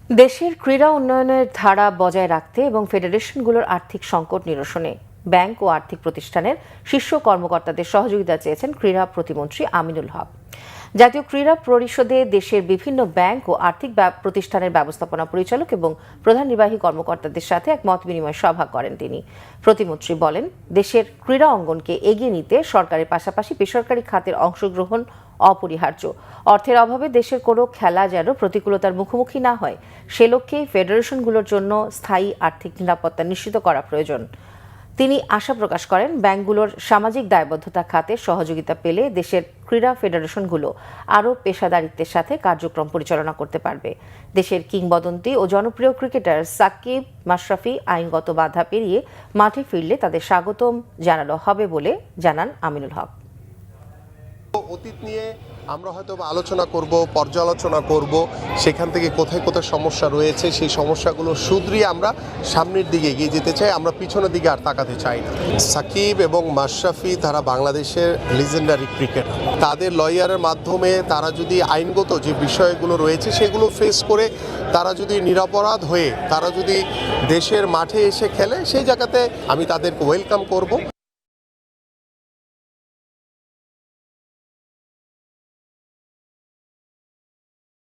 দেশের ক্রীড়া উন্নয়নের ধারা বজায় রাখতে এবং ফেডারেশনগুলোর আর্থিক সংকট নিরসনে ব্যাংক ও আর্থিক প্রতিষ্ঠানের শীর্ষ কর্মকর্তাদের সহযোগিতা চেয়েছেন ক্রীড়া প্রতিমন্ত্রী আমিনুল হক। জাতীয় ক্রীড়া পরিষদে দেশের বিভিন্ন ব্যাংক ও আর্থিক প্রতিষ্ঠানের ব্যবস্থাপনা পরিচালক এবং প্রধান নির্বাহী কর্মকর্তাদের সাথে এক মত বিনিময় সভা করেন তিনি। প্রতিমন্ত্রী বলেন, দেশের ক্রীড়া অঙ্গনকে এগিয়ে নিতে সরকারের পাশাপাশি বেসরকারি খাতের অংশগ্রহণ অপরিহার্য। অর্থের অভাবে দেশের কোনো খেলা যেন প্রতিকূলতার মুখোমুখি না হয়, সে লক্ষ্যে ফেডারেশনগুলোর জন্য স্থায়ী আর্থিক নিরাপত্তা নিশ্চিত করা প্রয়োজন। তিনি আশা প্রকাশ করেন, ব্যাংকগুলোর সামাজিক দায়বদ্ধতা খাতে সহযোগিতা পেলে দেশের ক্রীড়া ফেডারেশনগুলো আরও পেশাদারিত্বের সাথে কার্যক্রম পরিচালনা করতে পারবে। দেশের কিংবদন্তি ও জনপ্রিয় ক্রিকেটার সাকিব, মাশরাফি আইনগত বাধা পেরিয়ে মাঠে ফিরলে তাদের স্বাগতম জানানো হবে বলে জানান আমিনুল হক। অতীত নিয়ে আমরা হয়তো আলোচনা করব, পর্যালোচনা করব, সেখান থেকে কোথায় কোথায় সমস্যা রয়েছে, সেই সমস্যাগুলো শুধরিয়ে আমরা সামনের দিকে এগিয়ে যেতে চাই। আমরা পিছনের দিকে আর তাকাতে চাই না। সাকিব এবং মাশরাফি তারা বাংলাদেশের লিজেন্ডারি ক্রিকেটার। তাদের লয়ারের মাধ্যমে তারা যদি আইনগত যে বিষয়গুলো রয়েছে সেগুলো ফেস করে তারা যদি নিরপরাধ হয়ে তারা যদি দেশের মাঠে এসে খেলে, সেই জায়গাতে আমি তাদেরকে ওয়েলকাম করব।